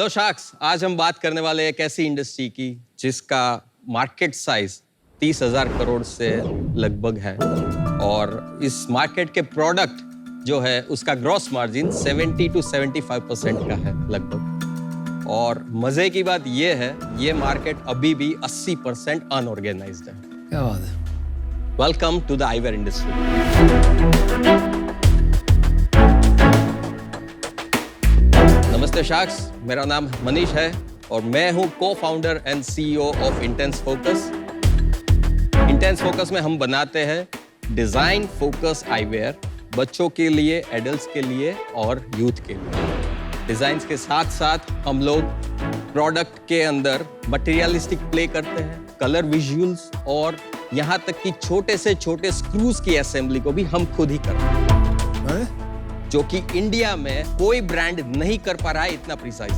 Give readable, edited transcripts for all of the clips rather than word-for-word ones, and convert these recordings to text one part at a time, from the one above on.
Hello sharks, आज हम बात करने वाले एक ऐसी इंडस्ट्री की जिसका मार्केट साइज 30,000 करोड़ से लगभग है और इस मार्केट के प्रोडक्ट जो है उसका ग्रॉस मार्जिन 70 to 75% का है लगभग। और मजे की बात ये है, ये मार्केट अभी भी 80% अनऑर्गेनाइज्ड है। क्या बात है। Welcome to the eyewear industry. नमस्ते शार्क्स, मेरा नाम मनीष है और मैं हूं co-founder and CEO of Intense Focus. Intense Focus में हम बनाते हैं डिजाइन फोकस आईवेयर बच्चों के लिए, एडल्ट्स के लिए और यूथ के लिए। डिजाइन्स के साथ साथ हम लोग प्रोडक्ट के अंदर मटेरियलिस्टिक प्ले करते हैं, कलर विजुअल्स और यहाँ तक कि छोटे से छोटे स्क्रूज की असेंबली को भी हम खुद ही करते हैं, जो कि इंडिया में कोई ब्रांड नहीं कर पा रहा है इतना प्रिसाइज।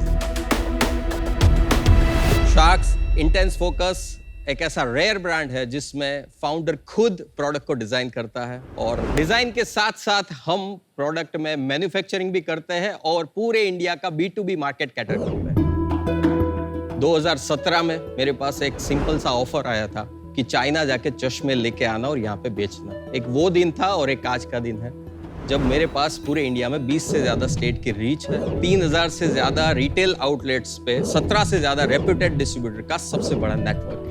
शार्क्स इंटेंस फोकस एक ऐसा रेयर ब्रांड है जिसमें फाउंडर खुद प्रोडक्ट को डिजाइन करता है और डिजाइन के साथ साथ हम प्रोडक्ट में मैन्युफैक्चरिंग भी करते हैं और पूरे इंडिया का B2B मार्केट कैटर करते हैं। 2017 में मेरे पास एक सिंपल सा ऑफर आया था कि चाइना जाके चश्मे लेके आना और यहाँ पे बेचना। एक वो दिन था और एक आज का दिन है जब मेरे पास पूरे इंडिया में 20 से ज्यादा स्टेट की रीच है, 3,000 से ज्यादा रिटेल आउटलेट्स पे 17 से ज्यादा रेप्यूटेड डिस्ट्रीब्यूटर का सबसे बड़ा नेटवर्क।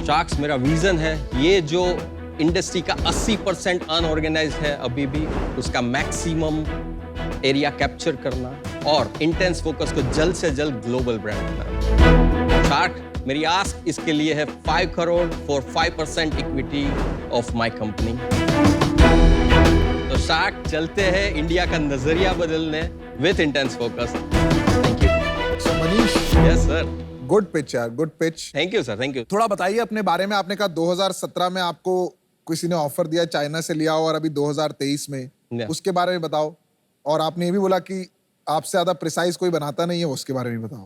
शार्क्स मेरा विजन है, ये जो इंडस्ट्री का 80% अनऑर्गेनाइज्ड है अभी भी, उसका मैक्सिमम एरिया कैप्चर करना और इंटेंस फोकस को जल्द से जल्द ग्लोबल ब्रांड बनाना। शार्क मेरी आस्क इसके लिए है 5 crore for 5% equity of my company. तो शार्क चलते हैं इंडिया का नजरिया बदलने with intense focus. Thank you. So, Manish, yes sir. Good pitch यार, good pitch. Thank you sir, thank you. थोड़ा बताइए अपने बारे में। आपने कहा 2017 में आपको किसी ने ऑफर दिया चाइना से लिया और अभी 2023 में, उसके बारे में बताओ। और आपने ये भी बोला कि आपसे ज्यादा प्रिसाइज कोई बनाता नहीं है, उसके बारे में बताओ।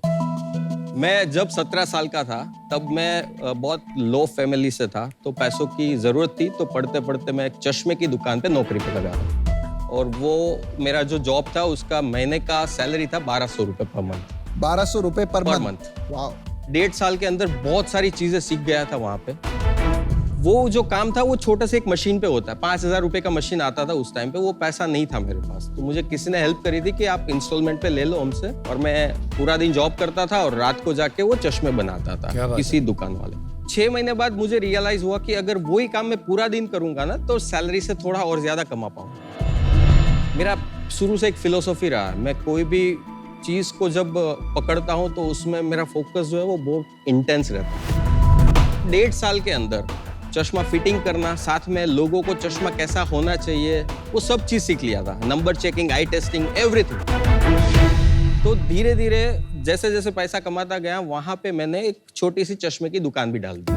मैं जब 17 साल का था तब मैं बहुत लो फैमिली से था, तो पैसों की जरूरत थी, तो पढ़ते पढ़ते मैं एक चश्मे की दुकान पे नौकरी पे लगा था और वो मेरा जो जॉब था उसका महीने का सैलरी था 1200 रुपए पर मंथ। 1200 रुपए पर मंथ। वाह। 1.5 साल के अंदर बहुत सारी चीजें सीख गया था वहां पे। वो जो काम था वो छोटा सा एक मशीन पे होता है, 5,000 रुपए का मशीन आता था उस टाइम पे। वो पैसा नहीं था मेरे पास, तो मुझे किसी ने हेल्प करी थी कि आप इंस्टॉलमेंट पे ले लो हमसे। और मैं पूरा दिन जॉब करता था और रात को जाके वो चश्मे बनाता था किसी दुकान वाले। 6 महीने बाद मुझे रियलाइज हुआ कि अगर वही काम मैं पूरा दिन करूंगा ना तो सैलरी से थोड़ा और ज्यादा कमा पाऊंगा। मेरा शुरू से एक फिलोसॉफी रहा है, मैं कोई भी चीज को जब पकड़ता हूँ तो उसमें मेरा फोकस जो है वो बहुत इंटेंस रहता है। 1.5 साल के अंदर चश्मा फिटिंग करना, साथ में लोगों को चश्मा कैसा होना चाहिए, वो सब चीज सीख लिया था। नंबर चेकिंग, आई टेस्टिंग, एवरीथिंग। तो धीरे धीरे जैसे जैसे पैसा कमाता गया, वहां पे मैंने एक छोटी सी चश्मे की दुकान भी डाल दी।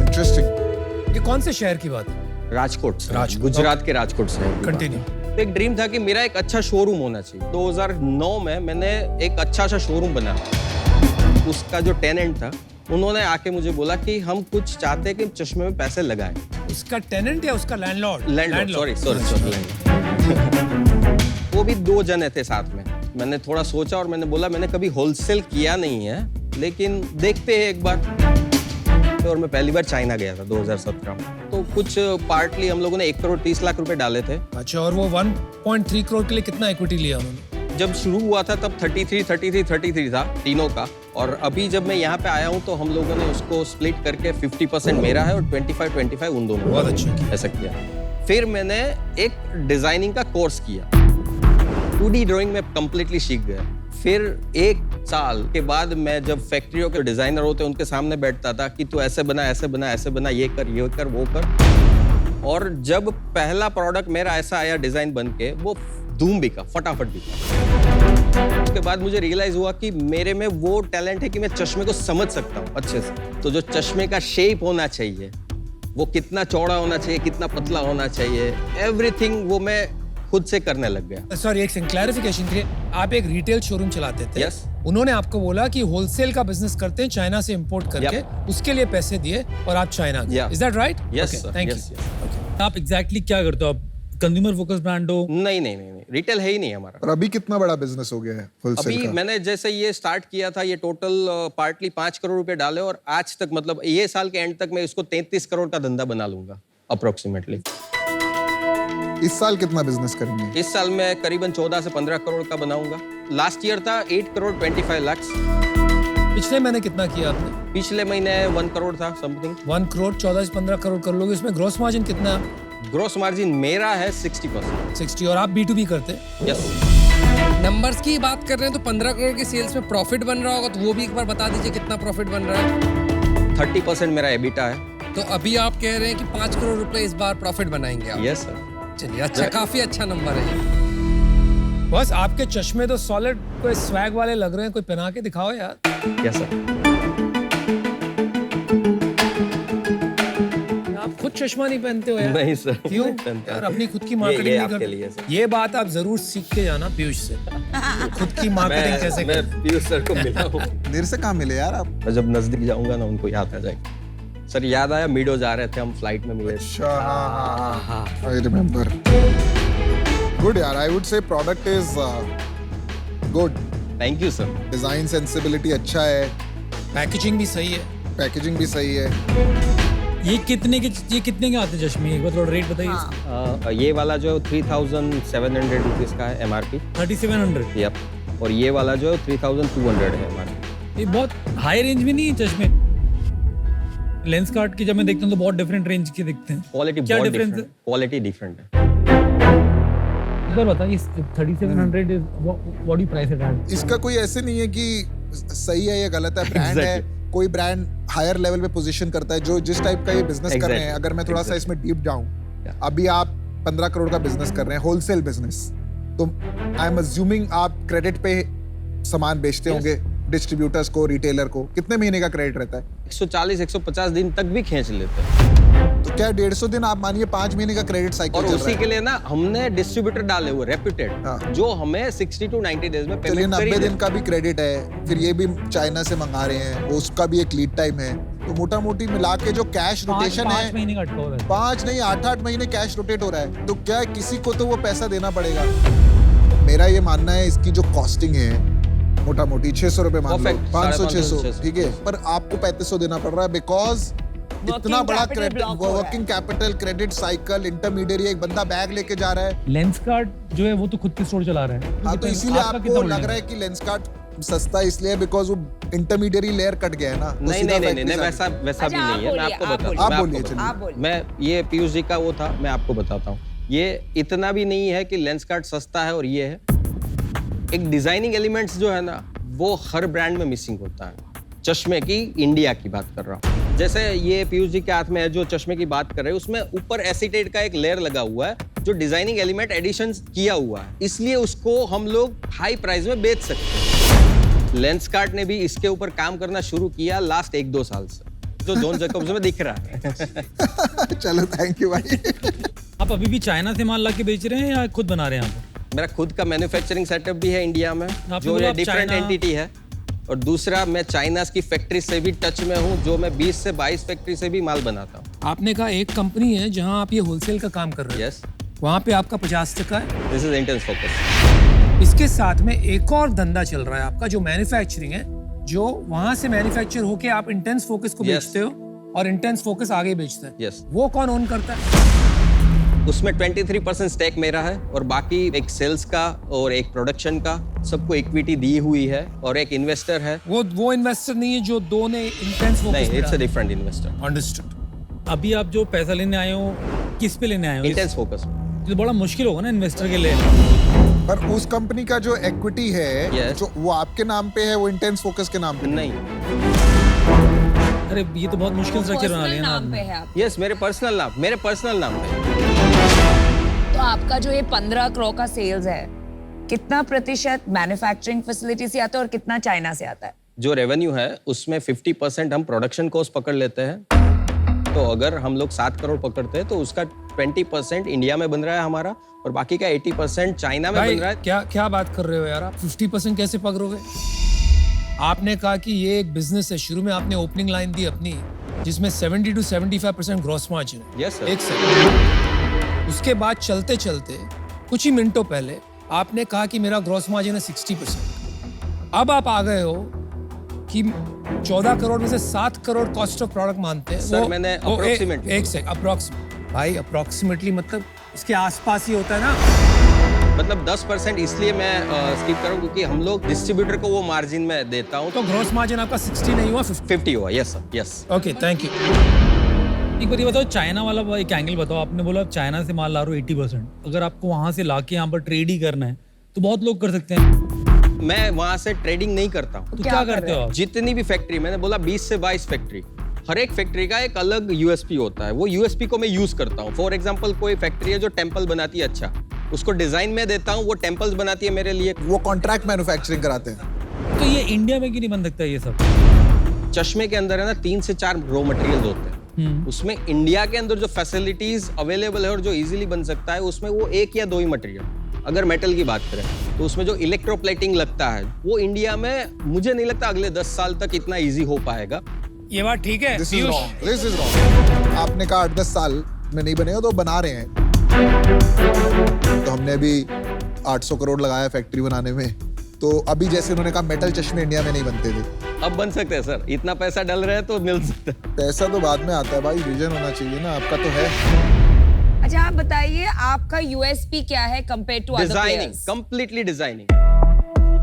इंटरेस्टिंग। ये कौन से शहर की बात है? राजकोट से, गुजरात के राजकोट से। कंटिन्यू। एक ड्रीम था कि मेरा एक अच्छा शोरूम होना चाहिए। 2009 में मैंने एक अच्छा सा शोरूम बनाया। उसका जो टेनेंट था उन्होंने आके मुझे बोला कि हम कुछ चाहते हैं कि चश्मे में पैसे लगाएं। उसका टेनेंट या उसका लैंडलॉर्ड? Landlord, sorry. वो भी 2 जने थे साथ में। मैंने थोड़ा सोचा और मैंने बोला मैंने कभी होलसेल किया नहीं है, लेकिन देखते हैं एक बार। और मैं पहली बार चाइना गया था 2017 में, तो कुछ पार्टली हम लोगों ने 1 करोड़ 30 लाख रुपए डाले थे। अच्छा, और वो 1.3 करोड़ के लिए कितना इक्विटी लिया उन्होंने? जब शुरू हुआ था तब 33 था तीनों का, और अभी जब मैं यहाँ पे आया हूँ तो हम लोगों ने उसको स्प्लिट करके 50% मेरा है और 25 उन दोनों। बहुत अच्छा ऐसा किया। फिर मैंने एक डिजाइनिंग का कोर्स किया, 2D ड्राइंग में कंप्लीटली सीख गया। फिर 1 साल के बाद मैं जब फैक्ट्रियों के डिजाइनर होते उनके सामने बैठता था कि तू ऐसे बना, ऐसे बना, ऐसे बना, ये कर, वो कर। और जब पहला प्रोडक्ट मेरा ऐसा आया डिजाइन बन के, वो धूम बिका, फटाफट बिका। उसके बाद मुझे रियलाइज हुआ कि मेरे में वो टैलेंट है कि मैं चश्मे को समझ सकता हूँ अच्छे से। तो जो चश्मे का शेप होना चाहिए, वो कितना चौड़ा होना चाहिए, कितना पतला होना चाहिए, एवरीथिंग वो मैं खुद से करने लग गया। सॉरी, एक क्लैरिफिकेशन के लिए, आप एक रिटेल शोरूम चलाते थे। Yes. उन्होंने आपको बोला कि होलसेल का बिजनेस करते हैं, चाइना से इंपोर्ट करके, उसके लिए पैसे दिए और आप चाइना गए। Is that right? Yes, thank you. आप एग्जैक्टली क्या करते हो? आप कंज्यूमर फोकस ब्रांड हो। नहीं, रिटेल है ही नहीं हमारा। और अभी कितना बड़ा बिजनेस हो गया है होलसेल अभी का? मैंने जैसे ये स्टार्ट किया था, ये टोटल पार्टली 5 करोड़ रुपए डाले और आज तक मतलब ये साल के एंड तक मैं इसको 33 करोड़ का धंधा बना लूंगा अप्रोक्सीमेटली। इस साल कितना बिजनेस करेंगे? इस साल मैं करीबन 14 से 15 करोड़ का बनाऊंगा। लास्ट ईयर था 8 करोड़ 25 लाख। पिछले महीने कितना किया आपने? पिछले महीने 1 करोड़ था समथिंग। 1 करोड़ 14 से 15 करोड़ कर लोगे, इसमें ग्रॉस मार्जिन कितना है? ग्रोस मार्जिन मेरा है 60%। 60। और आप B2B करते हैं? यस। नंबर्स की बात कर रहे हैं तो 15 करोड़ की सेल्स में प्रॉफिट बन रहा होगा, तो वो भी एक बार बता दीजिए कितना प्रॉफिट बन रहा है। 30% मेरा एबिटा है। तो अभी आप कह रहे हैं कि 5 करोड़ रुपए इस बार प्रॉफिट बनाएंगे आप। Yes sir. चलिए अच्छा, काफी अच्छा नंबर है ये। बस आपके चश्मे तो सॉलिड कोई स्वैग वाले लग रहे हैं, कोई पहना के दिखाओ यार। Yes sir. आप खुद चश्मा नहीं पहनते हो यार? नहीं सर। क्यों? नहीं पहनता। यार अपनी खुद की ये मार्केटिंग नहीं आपके करते। लिए सर। ये बात आप जरूर सीख के जाना पीयूष से। खुद की मार्केटिंग कैसे मैं करते। पीयूष सर को मिला हूँ। देर से कहाँ मिले यार आप? मैं जब नजदीक जाऊंगा ना उनको याद आ जाएगा। सर याद आया, मीडो जा रहे थे हम, फ्लाइट में मिले थे। अच्छा, हाँ, I remember. Good यार, I would say product is good. Thank you sir. Design sensibility अच्छा है, पैकेजिंग भी सही है। पैकेजिंग भी सही है। ये कितने के आते हैं चश्मे? एक बार थोड़ा रेट बताइए इसका। ये वाला जो 3700 रुपीज का है MRP। 3700। यप। और ये वाला जो 3200 है MRP। ये बहुत हाई रेंज में नहीं है चश्मे। लेंस कार्ट की जब मैं देखता हूँ तो बहुत डिफरेंट रेंज के दिखते हैं। क्वालिटी क्या बहुत difference डिफरेंट, क्वालिटी डिफरेंट है। एक बार बताइए 3700 is what you price it at? इसका कोई ऐसे नहीं है कि सही है या गलत है, ब्रांड है। कोई ब्रांड हायर लेवल पे पोजीशन करता है, जो जिस टाइप का ये बिजनेस कर रहे हैं। अगर मैं थोड़ा सा इसमें डीप जाऊं, अभी आप 15 करोड़ का बिजनेस कर रहे हैं, होलसेल बिजनेस, तो आई एम अज्यूमिंग आप क्रेडिट पे सामान बेचते होंगे डिस्ट्रीब्यूटर्स को, रिटेलर को। कितने महीने का क्रेडिट रहता है? 140-150 दिन तक भी खींच लेते हैं। तो क्या 150 दिन आप मानिए 5 महीने का क्रेडिट साइकिल और चल रहा उसी है। के लिए ना हमने डिस्ट्रीब्यूटर डाले हुए रेप्यूटेड, हाँ। जो हमें 60 to 90 डेज में चलिए पेमेंट 90 दिन का भी क्रेडिट है, फिर ये भी चाइना से मंगा रहे हैं, उसका भी एक लीड टाइम है। तो मोटा मोटी मिला के जो कैश रोटेशन है 5 महीने का अटका हुआ है। 5 नहीं 8-8 महीने कैश रोटेट हो रहा है। तो क्या है, किसी को तो वो पैसा देना पड़ेगा। मेरा ये मानना है इसकी जो कॉस्टिंग है मोटा मोटी 600 रुपए मान लो, Perfect, 500-600, 550, ठीक है, पर आपको 3500 देना पड़ रहा है बिकॉज इतना बड़ा credit, working capital, credit cycle, intermediary, एक बंदा बैग लेके जा रहा है। लेंस कार्ट जो है वो तो खुद की स्टोर चला रहा है। हाँ, तो इसीलिए आपको लग रहा है कि लेंस कार्ट सस्ता इसलिए बिकॉज वो इंटरमीडिएरी लेयर कट गया है ना। वो नहीं सीधा नहीं नहीं factory नहीं, से वैसा वैसा भी अच्छा, नहीं है। मैं आप आपको बोलिए, बताता हूँ। आप मैं बोलिए, आपको चलिए। आप बोलिए। मैं ये पीयूष जी का वो था, मैं आपको बताता हूँ। ये इतना भी नहीं है कि लेंस कार्ट सस्ता है और ये है। एक डिजाइनिंग एलिमेंट्स जो है ना, वो हर ब्रांड में मिसिंग होता है। चश्मे की इंडिया की बात कर रहा हूँ। जैसे ये पीयूष जी के हाथ में है जो चश्मे की बात कर रहे हैं, उसमें ऊपर एसीटेट का एक लेयर लगा हुआ है जो डिजाइनिंग एलिमेंट एडिशन किया हुआ है, इसलिए उसको हम लोग हाई प्राइस में बेच सकते हैं। लेंस कार्ट ने भी इसके ऊपर काम करना शुरू किया लास्ट 1-2 साल से, जो जॉन जैकब्स में दिख रहा है। चलो थैंक यू भाई। आप अभी भी चाइना से माल ला के बेच रहे हैं या खुद बना रहे हैं आप? मेरा खुद का मैन्युफैक्चरिंग सेटअप भी है इंडिया में, आपने जो बोला ये आप डिफरेंट चाइना- एंटिटी है। और दूसरा, मैं चाइना की फैक्ट्री से भी टच में हूँ, जो मैं 20 से 22 फैक्ट्री से भी माल बनाता हूँ। आपने कहा एक कंपनी है जहां आप ये होलसेल का काम कर रहे हैं। यस, वहां पे आपका 50% है। This is intense focus. इसके साथ में एक और धंधा चल रहा है आपका जो मैन्युफैक्चरिंग है, जो वहां से मैन्युफैक्चर होके आप इंटेंस फोकस को Yes. बेचते हो और इंटेंस फोकस आगे बेचता है। Yes. वो कौन ओन करता है? उसमें 23% स्टेक मेरा है और बाकी एक सेल्स का और एक प्रोडक्शन का, सबको इक्विटी दी हुई है और एक इन्वेस्टर है। वो इन्वेस्टर नहीं है जो दो ने इंटेंस नहीं, focus it's a different investor. Understood. अभी आप जो पैसा लेने आए हो किस पे लेने आए हो? Intense focus. तो बड़ा मुश्किल होगा ना इन्वेस्टर के लिए। पर उस कंपनी का जो इक्विटी है, Yes. जो वो आपके नाम पे है, वो इंटेंस फोकस के नाम पे नहीं, अरे ये तो बहुत मुश्किल स्ट्रक्चर बना पर्सनल लिया ना नाम पे आपने। है आप। यस, मेरे पर्सनल नाम पे। तो आपका जो ये 15 करोड़ का सेल्स है, कितना प्रतिशत मैन्युफैक्चरिंग फैसिलिटी से आता है और कितना चाइना से आता है? जो रेवेन्यू है उसमें 50% हम प्रोडक्शन कॉस्ट पकड़ लेते हैं। तो अगर हम लोग 7 करोड़ पकड़ते हैं तो उसका 20% इंडिया में बन रहा है हमारा, और बाकी का 80% चाइना में भाई बन रहा है। क्या बात कर रहे हो यार आप? 50% कैसे पकड़ोगे? आपने कहा कि ये एक बिजनेस है, शुरू में आपने ओपनिंग लाइन दी अपनी जिसमें 70 to 75% ग्रॉस मार्जिन है। Yes, sir. एक सेकंड, उसके बाद चलते चलते कुछ ही मिनटों पहले आपने कहा कि मेरा ग्रॉस मार्जिन है 60%। अब आप आ गए हो कि 14 करोड़ में से 7 करोड़ कॉस्ट ऑफ प्रोडक्ट मानते हैं। सर, मैंने approximately एक सेकंड, अप्रोक्सीमेट भाई, अप्रोक्सीमेटली मतलब इसके आसपास ही होता है ना। मतलब 10% इसलिए मैं स्किप करूं क्योंकि हम लोग डिस्ट्रीब्यूटर को वो मार्जिन में देता हूं तो ग्रॉस मार्जिन आपका 60 नहीं हुआ, 50। 50 हुआ। Yes sir, yes. Okay, thank you. एक बार ये बताओ, चाइना वाला एक एंगल बताओ। आपने बोला आप चाइना से माल ला रहे हो 80%, अगर आपको वहां से लाके यहाँ पर ट्रेड ही करना है तो बहुत लोग कर सकते हैं। मैं वहां से ट्रेडिंग नहीं करता हूं। तो क्या करते हो आप? जितनी भी फैक्ट्री, मैंने बोला 20 से 22 फैक्ट्री, हर एक फैक्ट्री का एक अलग यूएसपी होता है। वो यूएसपी को मैं यूज करता हूँ। फॉर एग्जांपल, कोई फैक्ट्री है जो टेम्पल बनाती है, अच्छा, उसको डिजाइन में देता हूँ, वो टेम्पल्स बनाती है मेरे लिए। वो कॉन्ट्रैक्ट मैन्युफैक्चरिंग कराते हैं। तो ये इंडिया में क्यों नहीं बन सकता ये सब? चश्मे के अंदर है ना 3 से 4 रॉ मटेरियल्स होते हैं। उसमें इंडिया के अंदर जो फैसिलिटीज अवेलेबल है और जो इजीली बन सकता है, उसमें वो 1 या 2 ही मटेरियल। अगर मेटल की बात करें तो उसमें जो इलेक्ट्रोप्लेटिंग लगता है, वो इंडिया में मुझे नहीं लगता अगले 10 साल तक इतना इजी हो पाएगा। ये बात ठीक है। This is wrong. आपने कहा 8-10 साल में नहीं बनेगा, तो बना रहे हैं। तो हमने अभी 800 करोड़ लगाया फैक्ट्री बनाने में। तो अभी जैसे उन्होंने कहा मेटल चश्मे इंडिया में नहीं बनते थे, अब बन सकते हैं सर। इतना पैसा डल रहा है तो मिल सकता है। पैसा तो बाद में आता है भाई, विजन होना चाहिए ना। आपका तो है। अच्छा, आप बताइए आपका यूएसपी क्या है compare to other designing, players? Completely designing.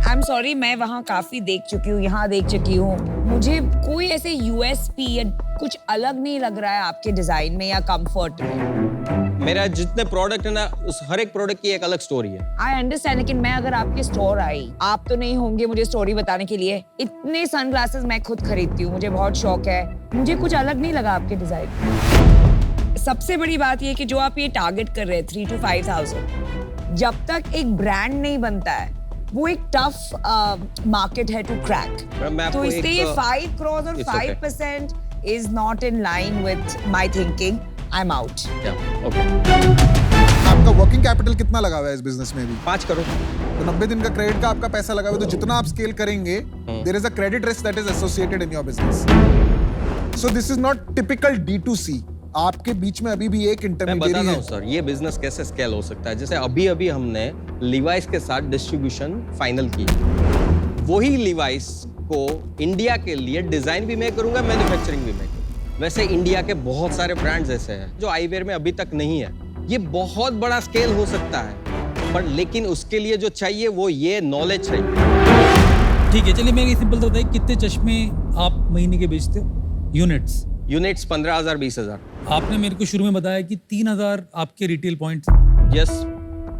I am sorry, मैं वहाँ काफी देख चुकी हूँ, यहाँ देख चुकी हूँ। मुझे कोई ऐसे यूएसपी या कुछ अलग नहीं लग रहा है आपके डिजाइन में या कंफर्ट में। मेरा जितने प्रोडक्ट है ना, उस हर एक प्रोडक्ट की एक अलग स्टोरी है। आई अंडरस्टैंड, लेकिन मैं अगर आपके स्टोर आई, आप तो नहीं होंगे मुझे स्टोरी बताने के लिए। इतने सनग्लासेस मैं खुद खरीदती हूँ, मुझे बहुत शौक है। मुझे कुछ अलग नहीं लगा आपके डिजाइन। सबसे बड़ी बात ये कि जो आप ये टारगेट कर रहे हैं 3 to 5,000, जब तक एक ब्रांड नहीं बनता है, वो एक टफ मार्केट है टू क्रैक। मैं आपको तो इसलिए ये एक 5 crores और It's okay. 5% is not in line with my thinking. I am out. Okay. आपका वर्किंग कैपिटल कितना लगा हुआ है इस बिजनेस में अभी? 5 करोड़। तो 90 दिन का क्रेडिट का आपका पैसा लगा हुआ है। तो जितना आप स्केल करेंगे, there is a credit risk that is associated in your business. So this is not typical D2C। आपके बीच में अभी भी एक मैं इंटरमीडिएरी बताता है। हूँ सर, ये बिजनेस कैसे स्केल हो सकता है। जैसे अभी हमने लिवाइस के साथ डिस्ट्रीब्यूशन फाइनल की। वही लिवाइस को इंडिया के लिए डिजाइन भी मैं करूंगा, मैन्युफैक्चरिंग भी मैं करूंगा। वैसे इंडिया के बहुत सारे ब्रांड्स ऐसे हैं जो आईवेयर में अभी तक नहीं है। ये बहुत बड़ा स्केल हो सकता है, पर लेकिन उसके लिए जो चाहिए वो ये नॉलेज चाहिए। ठीक है, चलिए मैं सिंपल तो बताइए, कितने चश्मे आप महीने के बेचते हो? यूनिट्स 15,000 20,000। आपने मेरे को शुरू में बताया कि 3,000 आपके रिटेल पॉइंट्स। यस।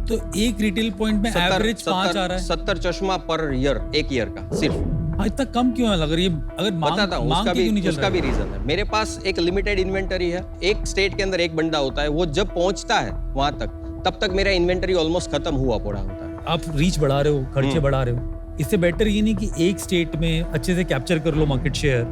तो एक रिटेल पॉइंट में एवरेज 5 आ रहा है। 70 चश्मा पर ईयर, एक ईयर का सिर्फ। हाँ, इतना कम क्यों है? अगर ये अगर बताता हूँ, उसका भी रीजन है। मेरे पास एक लिमिटेड इन्वेंटरी है। एक स्टेट के अंदर एक बंदा होता है, वो जब पहुंचता है वहां तक, तब तक मेरा इन्वेंटरी ऑलमोस्ट खत्म हुआ पड़ा होता है। आप रीच बढ़ा रहे हो, खर्चे बढ़ा रहे हो। इससे बेटर ये नहीं कि एक स्टेट में अच्छे से कैप्चर कर लो मार्केट शेयर।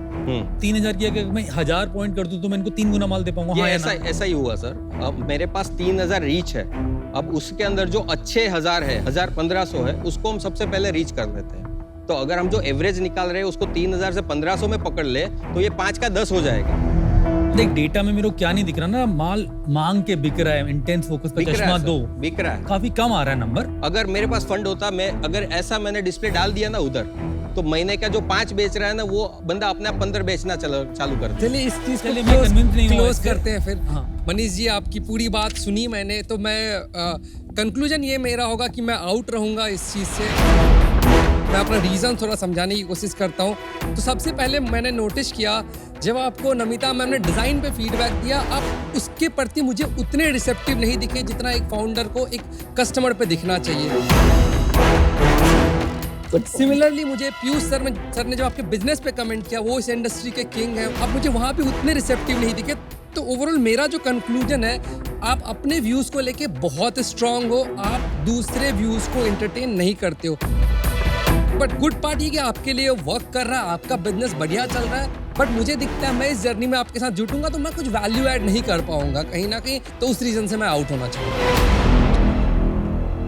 3,000 की अगर मैं 1,000 पॉइंट कर दूं तो मैं इनको 3 गुना माल दे पाऊंगा। ये हाँ, ऐसा ही हुआ सर। अब मेरे पास 3,000 रीच है। अब उसके अंदर जो अच्छे 1,000 है, 1,000-1,500 है, उसको हम सबसे पहले रीच कर लेते हैं। तो अगर हम जो एवरेज निकाल रहे हैं उसको 3,000 से 1,500 में पकड़ ले, तो ये 5 का 10 हो जाएगा। देख, डेटा में मेरे को क्या नहीं दिख रहा ना, माल मांग के बिक रहा है। इंटेंस फोकस का चश्मा 2 बिक रहा है। काफी कम आ रहा है नंबर। अगर मेरे पास फंड होता, मैं अगर ऐसा मैंने डिस्प्ले डाल दिया ना उधर, तो महीने का जो 5 बेच रहा है ना, वो बंदा अपने आप 15 बेचना चालू कर दे। चलिए इस चीज चलिए, मैं convince नहीं हुआ क्लोज इससे। करते हैं फिर। हाँ। मनीष जी, आपकी पूरी बात सुनी मैंने, तो मैं कंक्लूजन ये मेरा होगा कि मैं आउट रहूंगा इस चीज से। मैं अपना रीज़न थोड़ा समझाने की कोशिश करता हूँ। तो सबसे पहले मैंने नोटिस किया, जब आपको नमिता मैम ने डिज़ाइन पे फीडबैक दिया, आप उसके प्रति मुझे उतने रिसेप्टिव नहीं दिखे जितना एक फाउंडर को एक कस्टमर पे दिखना चाहिए। सिमिलरली मुझे पीयूष सर ने जब आपके बिजनेस पे कमेंट किया, वो इस इंडस्ट्री के किंग हैं, अब मुझे वहाँ पे उतने रिसेप्टिव नहीं दिखे। तो ओवरऑल मेरा जो कंक्लूजन है, आप अपने व्यूज़ को लेके बहुत स्ट्रांग हो, आप दूसरे व्यूज़ को एंटरटेन नहीं करते हो। बट गुड पार्ट ये कि आपके लिए वर्क कर रहा है, आपका बिजनेस बढ़िया चल रहा है। बट मुझे दिखता है मैं इस जर्नी में आपके साथ जुटूंगा तो मैं कुछ वैल्यू ऐड नहीं कर पाऊंगा कहीं ना कहीं, तो उस रीजन से मैं आउट होना चाहूँगा।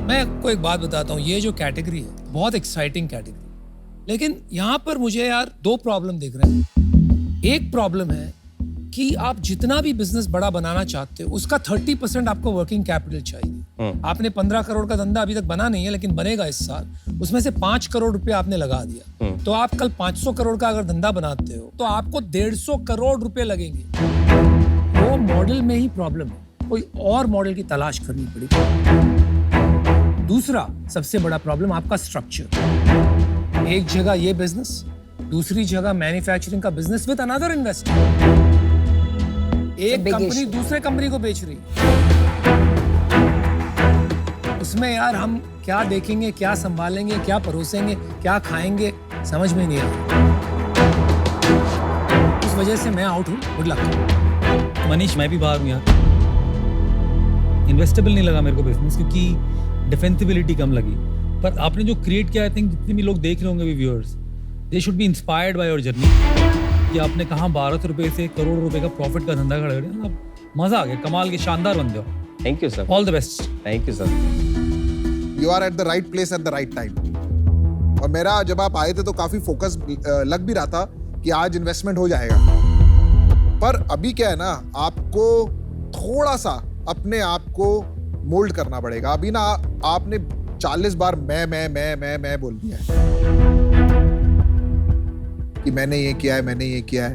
मैं आपको एक बात बताता हूँ, ये जो कैटेगरी है बहुत एक्साइटिंग कैटेगरी, लेकिन यहाँ पर मुझे यार 2 प्रॉब्लम दिख रहे हैं। एक प्रॉब्लम है कि आप जितना भी बिजनेस बड़ा बनाना चाहते हो उसका 30% आपको वर्किंग कैपिटल चाहिए। आपने 15 करोड़ का धंधा अभी तक बना नहीं है लेकिन बनेगा इस साल, उसमें से 5 करोड़ रुपए आपने लगा दिया, तो आप कल 500 करोड़ का अगर धंधा बनाते हो तो आपको 150 करोड़ रुपए लगेंगे। वो मॉडल में ही प्रॉब्लम है, कोई और मॉडल की तलाश करनी पड़ेगी। दूसरा सबसे बड़ा प्रॉब्लम आपका स्ट्रक्चर। एक जगह ये बिजनेस, दूसरी जगह मैन्युफैक्चरिंग का बिजनेस विद अनदर इन्वेस्टर। एक big कंपनी issue. दूसरे कंपनी को बेच रही है, उसमें यार हम क्या देखेंगे, क्या संभालेंगे, क्या परोसेंगे, क्या खाएंगे, समझ में नहीं आ रहा। उस वजह से मैं आउट हूँ। Good luck. मनीष, मैं भी बाहर हूँ यार। इन्वेस्टेबल नहीं लगा मेरे को बिजनेस, क्योंकि डिफेंसिबिलिटी कम लगी। पर आपने जो क्रिएट किया, आई थिंक जितने भी लोग देख रहे होंगे, viewers, they should be inspired by your journey. कि आपने कहाँ 1200 रुपए से करोड़ रुपए का प्रॉफिट का धंधा खड़ा कर, मजा आ गया, कमाल के, शानदार बंदे हो। Thank you sir. All the best. Thank you sir. You are at the right place at the right time. और मेरा जब आप आए थे तो काफी फोकस लग भी रहा था कि आज इन्वेस्टमेंट हो जाएगा, पर अभी क्या है ना, आपको थोड़ा सा अपने आप को मोल्ड करना पड़ेगा। अभी ना आपने 40 बार मैं बोल दिया है कि मैंने ये किया है, मैंने ये किया है,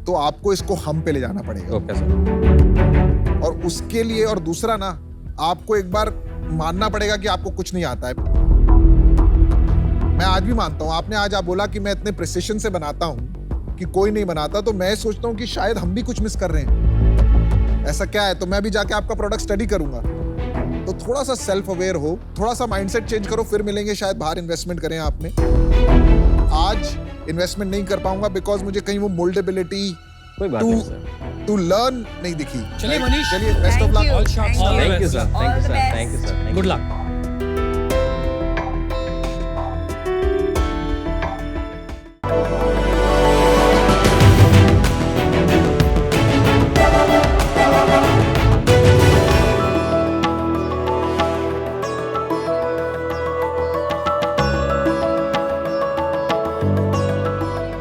तो आपको इसको हम पे ले जाना पड़ेगा। Okay sir. और उसके लिए, और दूसरा ना, आपको एक बार मानना पड़ेगा कि आपको कुछ नहीं आता है। मैं आज भी मानता हूं, आपने आज आप बोला कि मैं इतने प्रिसिशन से बनाता हूं कि कोई नहीं बनाता, तो मैं सोचता हूं कि शायद हम भी कुछ मिस कर रहे हैं। ऐसा क्या है? तो मैं भी जाके आपका प्रोडक्ट स्टडी करूंगा। तो थोड़ा सा सेल्फ अवेयर हो, थोड़ा सा माइंडसेट चेंज करो, फिर मिलेंगे। शायद बाहर इन्वेस्टमेंट करें आपने। आज इन्वेस्टमेंट नहीं कर पाऊंगा बिकॉज मुझे कहीं वो मोल्डेबिलिटी कोई बात नहीं सर। टू लर्न नहीं दिखी। चलिए मनीष, चलिए, best of Thank luck. you. All shots, Thank all you. Thank you sir. All thank you the sir. best. Thank you sir. Good luck.